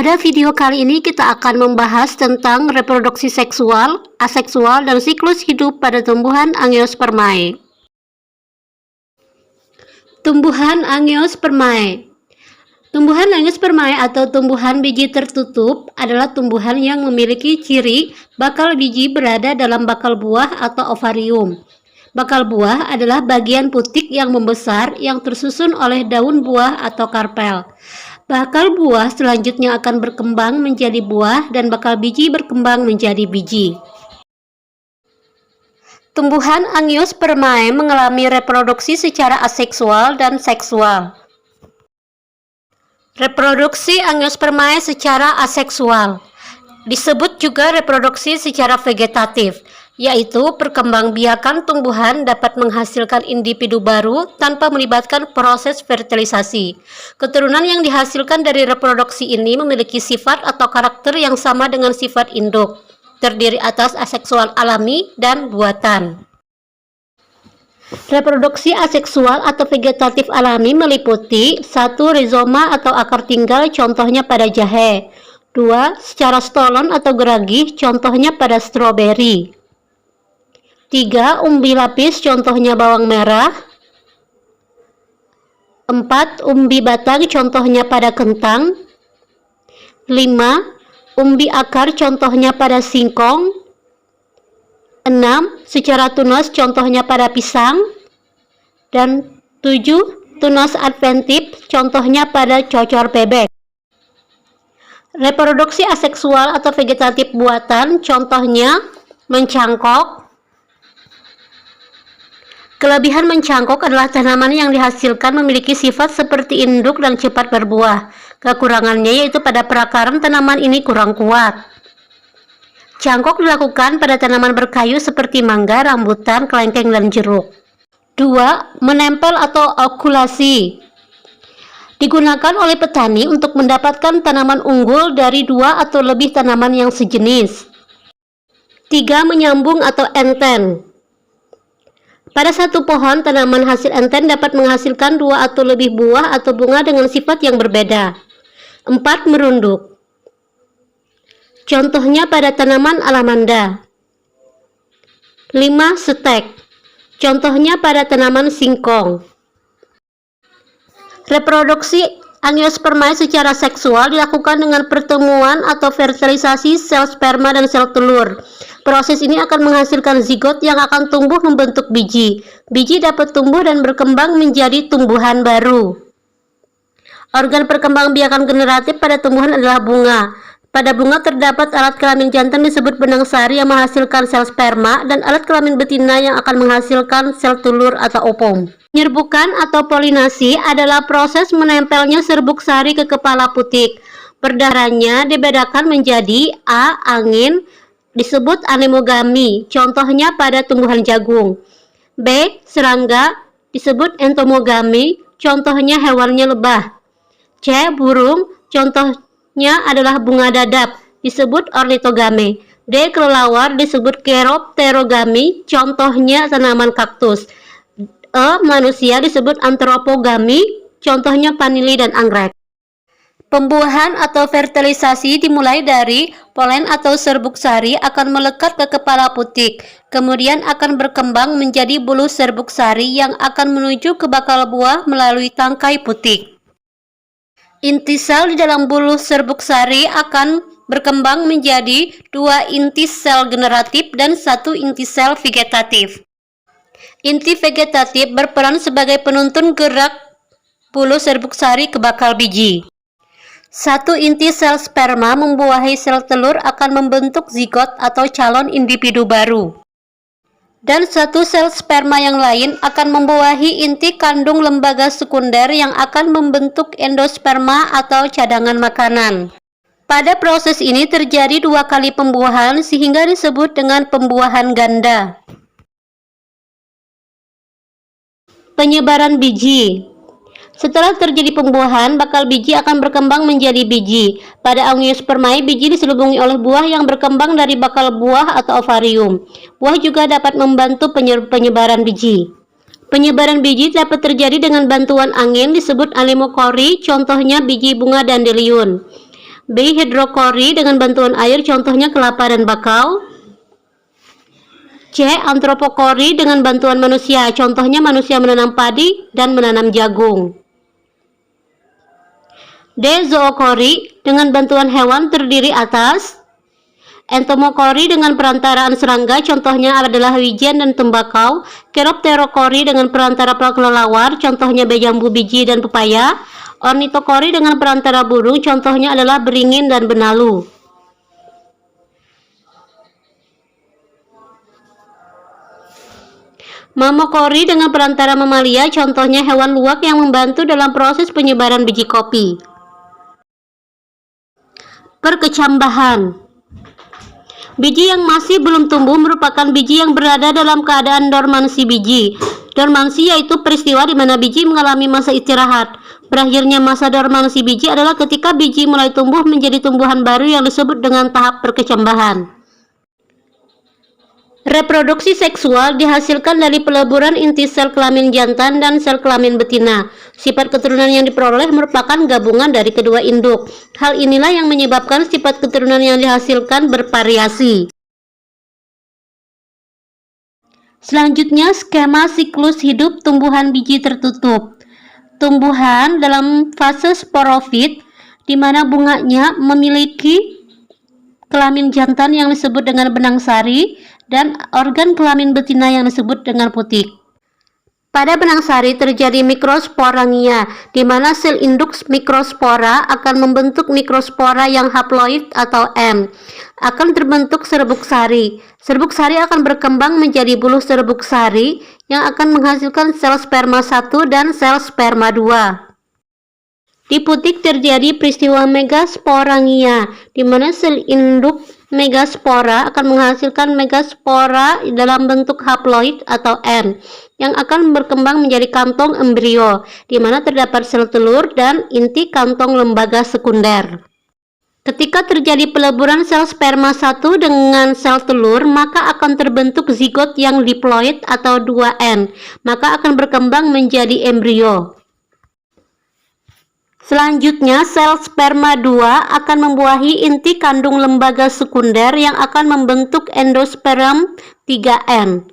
Pada video kali ini kita akan membahas tentang reproduksi seksual, aseksual, dan siklus hidup pada tumbuhan Angiospermae. Tumbuhan Angiospermae. Tumbuhan Angiospermae atau tumbuhan biji tertutup adalah tumbuhan yang memiliki ciri bakal biji berada dalam bakal buah atau ovarium. Bakal buah adalah bagian putik yang membesar yang tersusun oleh daun buah atau karpel. Bakal buah selanjutnya akan berkembang menjadi buah dan bakal biji berkembang menjadi biji. Tumbuhan Angiospermae mengalami reproduksi secara aseksual dan seksual. Reproduksi Angiospermae secara aseksual disebut juga reproduksi secara vegetatif, yaitu perkembangbiakan tumbuhan dapat menghasilkan individu baru tanpa melibatkan proses fertilisasi. Keturunan yang dihasilkan dari reproduksi ini memiliki sifat atau karakter yang sama dengan sifat induk, terdiri atas aseksual alami dan buatan. Reproduksi aseksual atau vegetatif alami meliputi 1. Rizoma atau akar tinggal, contohnya pada jahe. 2. Secara stolon atau geragih, contohnya pada stroberi. 3. Umbi lapis, contohnya bawang merah. 4. Umbi batang, contohnya pada kentang. 5. Umbi akar, contohnya pada singkong. 6. Secara tunas, contohnya pada pisang. Dan 7. Tunas adventif, contohnya pada cocor bebek. Reproduksi aseksual atau vegetatif buatan, contohnya mencangkok. Kelebihan mencangkok adalah tanaman yang dihasilkan memiliki sifat seperti induk dan cepat berbuah. Kekurangannya yaitu pada perakaran tanaman ini kurang kuat. Cangkok dilakukan pada tanaman berkayu seperti mangga, rambutan, kelengkeng, dan jeruk. 2. Menempel atau okulasi. Digunakan oleh petani untuk mendapatkan tanaman unggul dari 2 atau lebih tanaman yang sejenis. 3. Menyambung atau enten. Pada satu pohon, tanaman hasil enten dapat menghasilkan 2 atau lebih buah atau bunga dengan sifat yang berbeda. 4. Merunduk. Contohnya pada tanaman alamanda. 5. Stek. Contohnya pada tanaman singkong. Reproduksi Angiospermae secara seksual dilakukan dengan pertemuan atau fertilisasi sel sperma dan sel telur. Proses ini akan menghasilkan zigot yang akan tumbuh membentuk biji. Biji dapat tumbuh dan berkembang menjadi tumbuhan baru. Organ perkembangbiakan generatif pada tumbuhan adalah bunga. Pada bunga terdapat alat kelamin jantan disebut benang sari yang menghasilkan sel sperma dan alat kelamin betina yang akan menghasilkan sel telur atau ovum. Penyerbukan atau polinasi adalah proses menempelnya serbuk sari ke kepala putik. Perdarannya dibedakan menjadi A. Angin, disebut anemogami, contohnya pada tumbuhan jagung. B. Serangga, disebut entomogami, contohnya hewannya lebah. C. Burung, contohnya adalah bunga dadap, disebut ornitogame. D. Kelelawar, disebut keropterogami, contohnya tanaman kaktus. E. Manusia, disebut antropogami, contohnya panili dan anggrek. Pembuahan atau fertilisasi dimulai dari polen atau serbuk sari akan melekat ke kepala putik, kemudian akan berkembang menjadi bulu serbuk sari yang akan menuju ke bakal buah melalui tangkai putik. Inti sel di dalam bulu serbuk sari akan berkembang menjadi 2 inti sel generatif dan 1 inti sel vegetatif. Inti vegetatif berperan sebagai penuntun gerak bulu serbuk sari ke bakal biji. 1 inti sel sperma membuahi sel telur akan membentuk zigot atau calon individu baru. Dan 1 sel sperma yang lain akan membuahi inti kandung lembaga sekunder yang akan membentuk endosperma atau cadangan makanan. Pada proses ini terjadi 2 kali pembuahan sehingga disebut dengan pembuahan ganda. Penyebaran biji. Setelah terjadi pembuahan, bakal biji akan berkembang menjadi biji. Pada Angiospermae, biji diselubungi oleh buah yang berkembang dari bakal buah atau ovarium. Buah juga dapat membantu penyebaran biji. Penyebaran biji dapat terjadi dengan bantuan angin, disebut anemokori, contohnya biji bunga dandelion. B. Hidrokori dengan bantuan air, contohnya kelapa dan bakau. C. Antropokori dengan bantuan manusia, contohnya manusia menanam padi dan menanam jagung. D. Zookori dengan bantuan hewan terdiri atas entomokori dengan perantaraan serangga, contohnya adalah wijen dan tembakau. Keropterokori dengan perantara kelelawar, contohnya jambu, biji, dan pepaya. Ornitokori dengan perantara burung, contohnya adalah beringin dan benalu. Mamokori dengan perantara mamalia, contohnya hewan luwak yang membantu dalam proses penyebaran biji kopi. Perkecambahan. Biji yang masih belum tumbuh merupakan biji yang berada dalam keadaan dormansi biji. Dormansi yaitu peristiwa di mana biji mengalami masa istirahat. Berakhirnya masa dormansi biji adalah ketika biji mulai tumbuh menjadi tumbuhan baru yang disebut dengan tahap perkecambahan. Reproduksi seksual dihasilkan dari peleburan inti sel kelamin jantan dan sel kelamin betina. Sifat keturunan yang diperoleh merupakan gabungan dari kedua induk. Hal inilah yang menyebabkan sifat keturunan yang dihasilkan bervariasi. Selanjutnya, skema siklus hidup tumbuhan biji tertutup. Tumbuhan dalam fase sporofit, di mana bunganya memiliki kelamin jantan yang disebut dengan benang sari dan organ kelamin betina yang disebut dengan putik. Pada benang sari terjadi mikrosporangia, di mana sel induk mikrospora akan membentuk mikrospora yang haploid atau M. Akan terbentuk serbuk sari. Serbuk sari akan berkembang menjadi buluh serbuk sari yang akan menghasilkan sel sperma 1 dan sel sperma 2. Di putik terjadi peristiwa megasporangia, di mana sel induk megaspora akan menghasilkan megaspora dalam bentuk haploid atau M, yang akan berkembang menjadi kantong embrio, di mana terdapat sel telur dan inti kantong lembaga sekunder. Ketika terjadi peleburan sel sperma 1 dengan sel telur, maka akan terbentuk zigot yang diploid atau 2N, maka akan berkembang menjadi embrio. Selanjutnya, sel sperma 2 akan membuahi inti kandung lembaga sekunder yang akan membentuk endosperm 3N.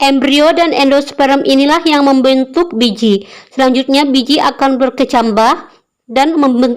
Embrio dan endosperm inilah yang membentuk biji. Selanjutnya, biji akan berkecambah dan membentuk